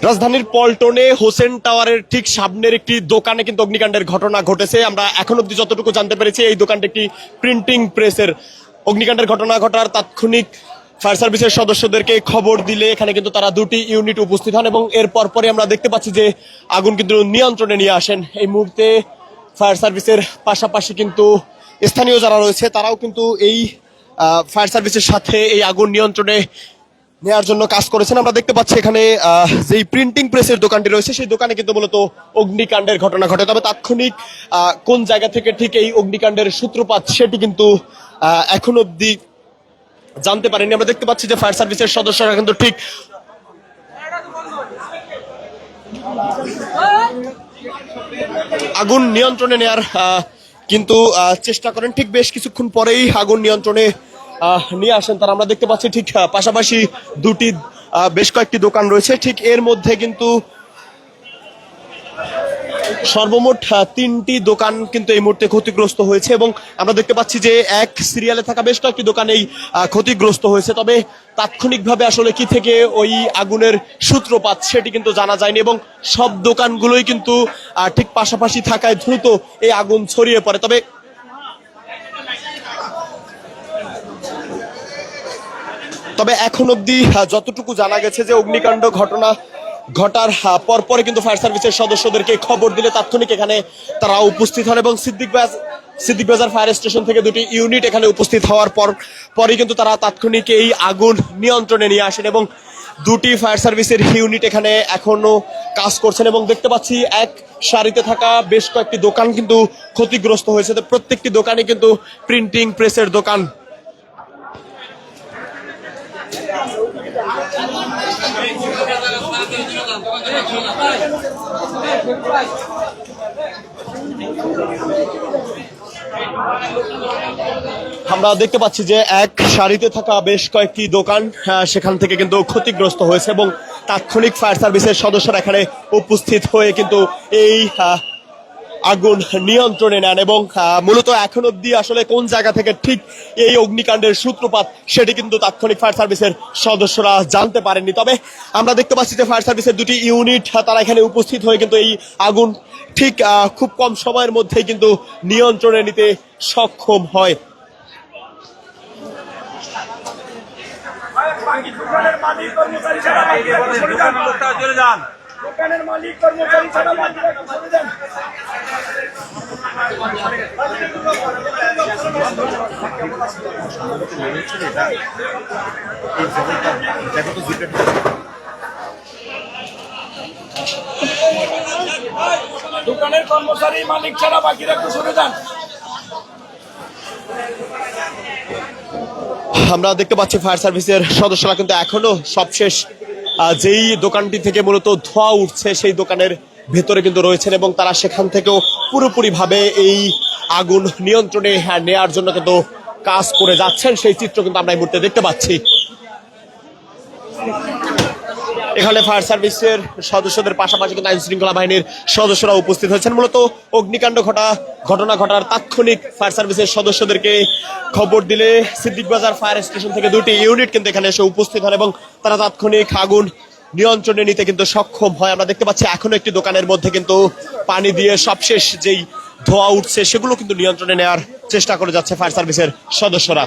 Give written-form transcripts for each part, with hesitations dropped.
রাজধানীর পল্টনে হোসেন টাওয়ারের ঠিক সামনের একটি দোকানে কিন্তু অগ্নিকাণ্ডের ঘটনা ঘটেছে। আমরা এখন অব্দি যতটুকু জানতে পেরেছি এই দোকানটি একটি প্রিন্টিং প্রেসের। অগ্নিকাণ্ডের ঘটনা ঘটার তাৎক্ষণিক ফায়ার সার্ভিসের সদস্যদেরকে খবর দিলে এখানে কিন্তু তারা দুটি ইউনিট উপস্থিত হন এবং এর পরপরই আমরা দেখতে পাচ্ছি যে আগুন কিন্তু নিয়ন্ত্রণে নিয়ে আসেন। এই মুহূর্তে ফায়ার সার্ভিসের পাশাপাশি কিন্তু স্থানীয় যারা রয়েছে তারাও কিন্তু এই ফায়ার সার্ভিসের সাথে এই আগুন নিয়ন্ত্রণে নেওয়ার জন্য কাজ করেছেন। আমরা দেখতে পাচ্ছি এখানে যেই প্রিন্টিং প্রেসের দোকানটি রয়েছে সেই দোকানে কিন্তু মূলত অগ্নিকাণ্ডের ঘটনা ঘটে। তবে তাৎক্ষণিক কোন জায়গা থেকে ঠিক এই অগ্নিকাণ্ডের সূত্রপাত সেটি কিন্তু এখন অব্দি জানতে পারেনি। আমরা দেখতে পাচ্ছি যে ফায়ার সার্ভিসের সদস্যরা কিন্তু ঠিক আগুন নিয়ন্ত্রণে নেয়ার কিন্তু চেষ্টা করেন। ঠিক বেশ কিছুক্ষণ পরেই আগুন নিয়ন্ত্রণে নিয়ে আসেন তারা। আমরা দেখতে পাচ্ছি ঠিক পাশাপাশি দুটি বেশ কয়েকটি দোকান রয়েছে। ঠিক এর মধ্যে কিন্তু সর্বমোট 3টি দোকান কিন্তু এই মুহূর্তে ক্ষতিগ্রস্ত হয়েছে এবং আমরা দেখতে পাচ্ছি যে এক সিরিয়ালে থাকা বেশ কয়েকটি দোকান এই ক্ষতিগ্রস্ত হয়েছে। তবে তাৎক্ষণিকভাবে আসলে কি থেকে ওই আগুনের সূত্রপাত সেটি কিন্তু জানা যায়নি এবং সব দোকানগুলোই কিন্তু ঠিক পাশাপাশি থাকায় দ্রুত এই আগুন ছড়িয়ে পড়ে। তবে এখন অব্দি যতটুকু জানা গেছে যে অগ্নিকাণ্ড ঘটার পরপরে কিন্তু ফায়ার সার্ভিসের সদস্যদেরকে খবর দিলে তাৎক্ষণিক এখানে তারা উপস্থিত হন এবং সিদ্দিক বাজার ফায়ার স্টেশন থেকে দুটি ইউনিট এখানে উপস্থিত হওয়ার পরই কিন্তু তারা তাৎক্ষণিক এই আগুন নিয়ন্ত্রণে নিয়ে আসেন এবং দুটি ফায়ার সার্ভিসের ইউনিট এখানে এখনো কাজ করছেন এবং দেখতে পাচ্ছি এক সারিতে থাকা বেশ কয়েকটি দোকান কিন্তু ক্ষতিগ্রস্ত হয়েছে। প্রত্যেকটি দোকানে কিন্তু প্রিন্টিং প্রেসের দোকান। আমরা দেখতে পাচ্ছি যে এক সারিতে থাকা বেশ কয়েকটি দোকান সেখান থেকে কিন্তু ক্ষতিগ্রস্ত হয়েছে এবং তাৎক্ষণিক ফায়ার সার্ভিসের সদস্যরা এখানে উপস্থিত হয়ে কিন্তু এই আগুন নিয়ন্ত্রণে নেন এবং মূলত এখন অব্দি আসলে কোন জায়গা থেকে ঠিক এই অগ্নিকাণ্ডের সূত্রপাত সেটি কিন্তু তাৎক্ষণিক ফায়ার সার্ভিসের সদস্যরা জানতে পারেননি। তবে আমরা দেখতে পাচ্ছি যে ফায়ার সার্ভিসের দুটি ইউনিট তারা এখানে উপস্থিত হয়ে কিন্তু এই আগুন ঠিক খুব কম সময়ের মধ্যেই কিন্তু নিয়ন্ত্রণে নিতে সক্ষম হয়। দোকানের মালিক কর্মচারী ছাড়া বাকিরা চলে যান। দোকানের কর্মচারী মালিক ছাড়া বাকিরা একটু সরে যান। আমরা দেখতে পাচ্ছি ফায়ার সার্ভিসের সদস্যরা কিন্তু এখনো সবশেষ যেই দোকানটি থেকে মূলত ধোঁয়া উঠছে সেই দোকানের ভেতরে কিন্তু রয়েছেন এবং তারা সেখান থেকেও পুরোপুরি ভাবে এই আগুন নিয়ন্ত্রণে নেয়ার জন্য কিন্তু কাজ করে যাচ্ছেন। সেই চিত্র কিন্তু আমরা এই মুহূর্তে দেখতে পাচ্ছি। এখানে ফায়ার সার্ভিসের সদস্যদের পাশাপাশি কিন্তু আইন শৃঙ্খলা বাহিনীর সদস্যরা উপস্থিত হয়েছেন। মূলত অগ্নিকাণ্ড ঘটনা ঘটার তাৎক্ষণিক ফায়ার সার্ভিসের সদস্যদেরকে খবর দিলে সিদ্দিক বাজার ফায়ার স্টেশন থেকে দুটি ইউনিট কিন্তু এখানে এসে উপস্থিত হন এবং তারা তাৎক্ষণিক আগুন নিয়ন্ত্রণে নিতে কিন্তু সক্ষম হয়। আমরা দেখতে পাচ্ছি এখনো একটি দোকানের মধ্যে কিন্তু পানি দিয়ে সবশেষ যেই ধোঁয়া উঠছে সেগুলো কিন্তু নিয়ন্ত্রণে নেওয়ার চেষ্টা করে যাচ্ছে ফায়ার সার্ভিসের সদস্যরা।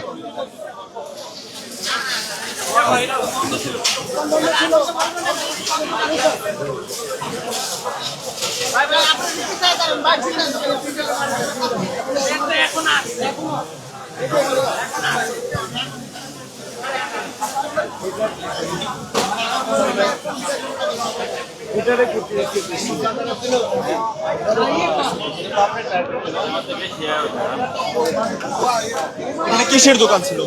কিসের দোকান ছিল?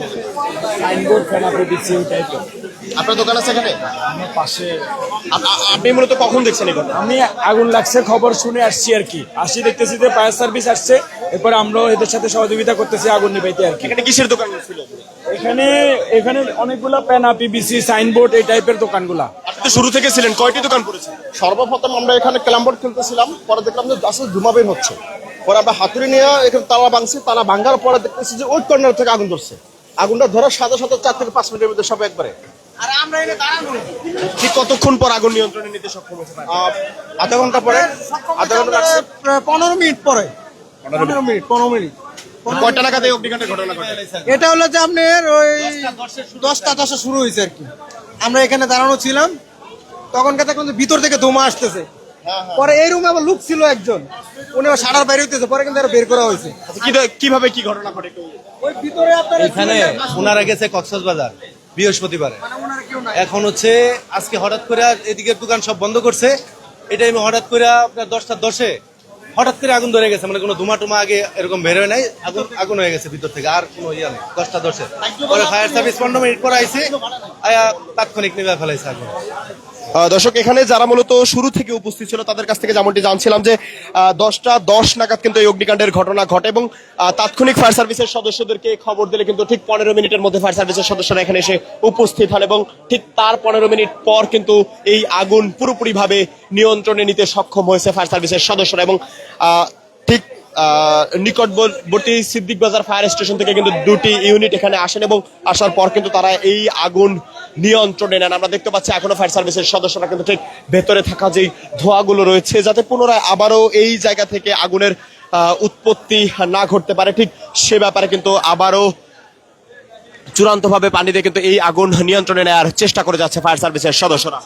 আপনার দোকান আছে এখানে পাশে? আপনি মূলত কখন দেখছেন এখানে? আমি আগুন লাগছে খবর শুনে আসছি আর কি। আসি দেখতেছি যে ফায়ার সার্ভিস আসছে, এরপর আমরাও এদের সাথে সহযোগিতা করতেছি আগুন নিভাইতে আর কি। এখানে কিসের দোকান ছিল? এখানে অনেকগুলা পেনা, পিভিসি, সাইনবোর্ড এই টাইপের দোকানগুলা। আপনি তো শুরু থেকে ছিলেন, কয়টি দোকান করেছেন? সর্বপ্রথম আমরা এখানে ক্যালামবোর্ড খেলতেছিলাম, পরে দেখলাম যে আসলে ধুমা বের হচ্ছে, পরে আমরা হাতুড়ি নিয়ে এখানে তালা ভাঙছি। তালা ভাঙার পরে দেখতেছি যে ওই কর্নার থেকে আগুন ধরছে। আগুনটা ধরার সাথে সাথে 4 থেকে 5 মিনিটের মধ্যে সব একবারে ঠিক কতক্ষণ পর আগুন নিয়ন্ত্রণে নিতে সক্ষম হয়েছে fire service? আধা ঘন্টা পরে আধা ঘন্টা লাগছে। 15 মিনিট পরে 15 মিনিট কয়টা নাগাদ এই অগ্নিকাণ্ডের ঘটনা ঘটে? এটা হলো যে আপনার ওই 10টা শুরু হয়েছে আর কি। আমরা এখানে দাঁড়ানো ছিলাম, তখন কথা কিন্তু ভিতর থেকে ধোঁয়া আসতেছে। পরে এই রুমে আবার লোক ছিল একজন, উনি আবার সারার বাইরে হইতেছে, পরে কিন্তু আরো বের করা হয়েছে। কিভাবে কি ঘটনা ঘটে একটু ওই ভিতরে আপনার এখানে ওনারা গেছে কক্সবাজার বৃহস্পতিবারে। এখন হচ্ছে আজকে হঠাৎ করে এদিকের দোকান সব বন্ধ করছে। এই টাইমে হঠাৎ করে আপনার 10টা 10-এ হঠাৎ করে আগুন ধরে গেছে, মানে কোনো ধুমা টুমা আগে এরকম বের হয় নাই, আগুন আগুন হয়ে গেছে ভিতর থেকে, আর কোনো ইয়া নেই। 10টা 10-এ পরে ফায়ার সার্ভিস 15 মিনিট পরে আইছে, আয়া তাৎক্ষণিক নিভে ফেলাইছে আগুন। দর্শক, এখানে যারা মূলত শুরু থেকে উপস্থিত ছিল তাদের কাছ থেকে যেমনটি জানছিলাম যে 10টা 10 নাগাদ কিন্তু এই অগ্নিকাণ্ডের ঘটনা ঘটে এবং তাৎক্ষণিক ফায়ার সার্ভিসের সদস্যদেরকে খবর দিলে কিন্তু ঠিক 15 মিনিটের মধ্যে ফায়ার সার্ভিসের সদস্যরা এখানে এসে উপস্থিত হন এবং ঠিক তার 15 মিনিট পর কিন্তু এই আগুন পুরোপুরিভাবে নিয়ন্ত্রণে নিতে সক্ষম হয়েছে ফায়ার সার্ভিসের সদস্যরা এবং ঠিক নিকটবর্তী সিদ্দিক বাজার ফায়ার স্টেশন থেকে কিন্তু 2টি ইউনিট এখানে আসেন এবং আসার পর কিন্তু তারা এই আগুন নিয়ন্ত্রণে নেন। আমরা দেখতে পাচ্ছি এখনো ফায়ার সার্ভিসের সদস্যরা কিন্তু ঠিক ভেতরে থাকা যেই ধোঁয়াগুলো রয়েছে যাতে পুনরায় আবারও এই জায়গা থেকে আগুনের উৎপত্তি না ঘটতে পারে, ঠিক সে ব্যাপারে কিন্তু আবারও চূড়ান্তভাবে পানি দিয়ে কিন্তু এই আগুন নিয়ন্ত্রণে নেওয়ার চেষ্টা করে যাচ্ছে ফায়ার সার্ভিসের সদস্যরা।